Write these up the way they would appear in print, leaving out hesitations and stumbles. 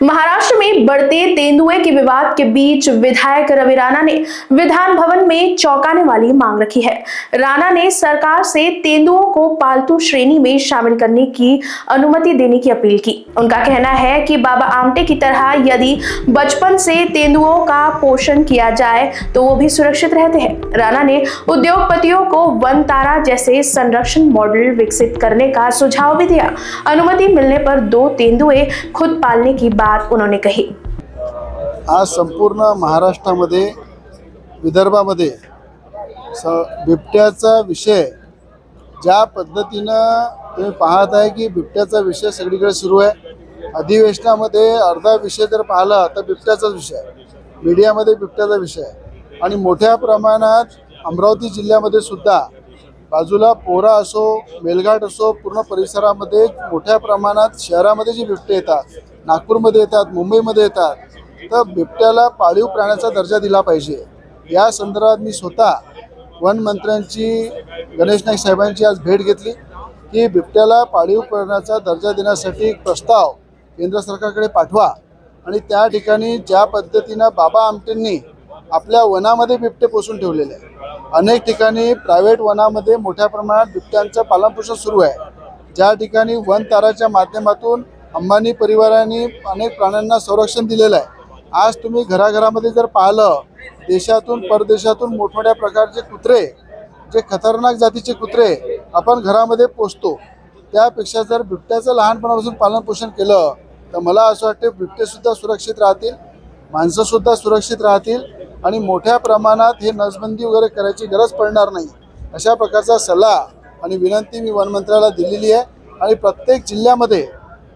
महाराष्ट्र में बढ़ते तेंदुए के विवाद के बीच विधायक रवि राणा ने विधान भवन में चौंकाने वाली मांग रखी है। राणा ने सरकार से तेंदुओं को पालतू श्रेणी में शामिल करने की अनुमति देने की अपील की। उनका कहना है कि बाबा आमटे की तरह यदि बचपन से तेंदुओं का पोषण किया जाए तो वो भी सुरक्षित रहते हैं। राणा ने उद्योगपतियों को वन तारा जैसे संरक्षण मॉडल विकसित करने का सुझाव भी दिया। अनुमति मिलने पर 2 तेंदुए खुद पालने की बात उन्होंने कही। आज संपूर्ण महाराष्ट्रामध्ये विदर्भामध्ये बिबट्याचा विषय ज्या पद्धतीनं तुम्ही पाहत आहे की बिबट्याचा विषय सगळीकडे सुरू आहे। अधिवेशनामध्ये अर्धा विषय जर पाहिला तर बिबट्याचाच विषय आहे, मीडियामध्ये बिबट्याचा विषय आहे आणि मोठ्या प्रमाणात अमरावती जिल्ह्यामध्ये सुद्धा बाजूला पोरा असो, मेलघाट असो, पूर्ण परिसरामध्ये मोठ्या प्रमाणात शहरामध्ये जे बिबटे येतात, नागपूरमध्ये येतात, मुंबईमध्ये येतात, तर बिबट्याला पाळीव प्राण्याचा दर्जा दिला पाहिजे। या संदर्भात मी स्वतः वन मंत्र्यांची, गणेश नाईक साहेबांची आज भेट घेतली की बिबट्याला पाळीव प्राण्याचा दर्जा देण्यासाठी एक प्रस्ताव केंद्र सरकारकडे पाठवा आणि त्या ठिकाणी ज्या पद्धतीनं बाबा आमटेंनी आपल्या वनामध्ये बिबटे पोसून ठेवलेले आहे, अनेक ठिकाणी प्रायव्हेट वनामध्ये मोठ्या प्रमाणात बिबट्यांचं पालनपोषण सुरू आहे। ज्या ठिकाणी वन ताराच्या माध्यमातून अंबानी परिवाराने अनेक प्राण्यांना संरक्षण दिलेलं आहे। आज तुम्ही घराघरामध्ये जर पाहिलं, देशातून परदेशातून मोठमोठ्या प्रकारचे कुत्रे, जे खतरनाक जातीचे कुत्रे आपण घरामध्ये पोसतो, त्यापेक्षा जर बिबट्याचं लहानपणापासून पालनपोषण केलं तर मला असं वाटतं बिबटेसुद्धा सुरक्षित राहतील, माणसंसुद्धा सुरक्षित राहतील आणि मोठ्या प्रमाणात हे नसबंदी वगैरे करायची गरज पडणार नाही। अशा प्रकारचा सल्ला आणि विनंती मी वनमंत्र्याला दिलेली आहे आणि प्रत्येक जिल्ह्यामध्ये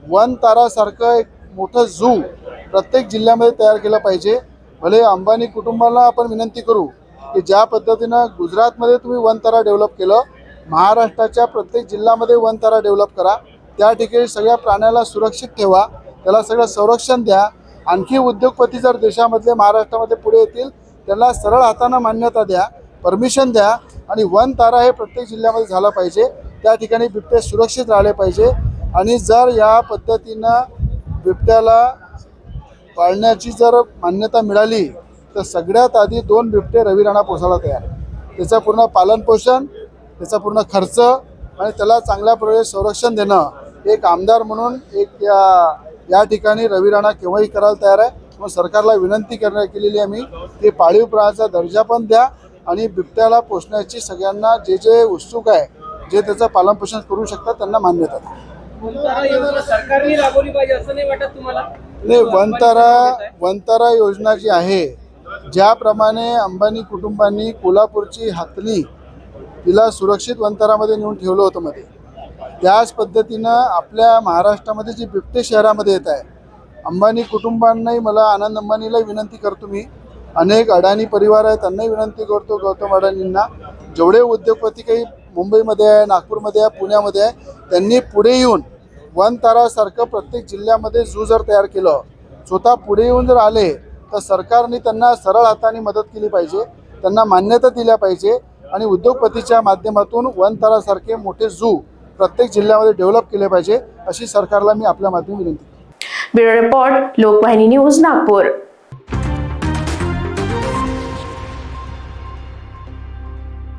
वन तारासारखं एक मोठं झू प्रत्येक जिल्ह्यामध्ये तयार केलं पाहिजे। भले अंबानी कुटुंबाला आपण विनंती करू की ज्या पद्धतीनं गुजरातमध्ये तुम्ही वन तारा डेव्हलप केलं, महाराष्ट्राच्या प्रत्येक जिल्ह्यामध्ये वन तारा डेव्हलप करा। त्या ठिकाणी सगळ्या प्राण्याला सुरक्षित ठेवा, त्याला सगळं संरक्षण द्या। आणखी उद्योगपती जर देशामधले महाराष्ट्रामध्ये पुढे येतील त्यांना सरळ हाताने मान्यता द्या, परमिशन द्या आणि वन तारा हे प्रत्येक जिल्ह्यामध्ये झालं पाहिजे। त्या ठिकाणी बिबटे सुरक्षित राहिले पाहिजे आणि जर या पद्धतीनं बिबट्याला पाळण्याची जर मान्यता मिळाली तर सगळ्यात आधी 2 बिबटे रवि राणा पोसायला तयार आहे। त्याचं पूर्ण पालनपोषण, त्याचा पूर्ण खर्च आणि त्याला चांगल्या प्रकारे संरक्षण देणं एक आमदार म्हणून एक या ठिकाणी रवि राणा केव्हाही करायला तयार आहे। मग सरकारला विनंती केलेली आहे मी की पाळीव प्राण्याचा दर्जा पण द्या आणि बिबट्याला पोसण्याची सगळ्यांना जे उत्सुक आहे, जे त्याचं पालनपोषण करू शकतात त्यांना मान्यता द्या। सरकारने राबवली पाहिजे असं नाही वाटत तुम्हाला? नाही, वन तारा योजना जी आहे, ज्याप्रमाणे अंबानी कुटुंबांनी कोल्हापूरची हातणी तिला सुरक्षित वनतारामध्ये नेऊन ठेवलं होतं मध्ये, त्याच पद्धतीनं आपल्या महाराष्ट्रामध्ये जी बिबटे शहरामध्ये येत आहे, अंबानी कुटुंबांनाही, मला आनंद अंबानीला विनंती करतो, मी अनेक अडाणी परिवार आहेत त्यांनाही विनंती करतो, गौतम अडाणींना, जेवढे उद्योगपती काही मुंबईमध्ये आहे, नागपूरमध्ये आहे, पुण्यामध्ये आहे, त्यांनी पुढे येऊन वन तारासारखं प्रत्येक जिल्ह्यामध्ये झू जर तयार केलं, स्वतः पुढे येऊन जर आले तर सरकारने त्यांना सरळ हाताने मदत केली पाहिजे, त्यांना मान्यता दिल्या पाहिजे आणि उद्योगपतीच्या माध्यमातून वन तारासारखे मोठे झू प्रत्येक जिल्ह्यामध्ये डेव्हलप केले पाहिजे, अशी सरकारला मी आपल्या माध्यमातून विनंती करतो। Bureau report, Lokvahini news, Nagpur.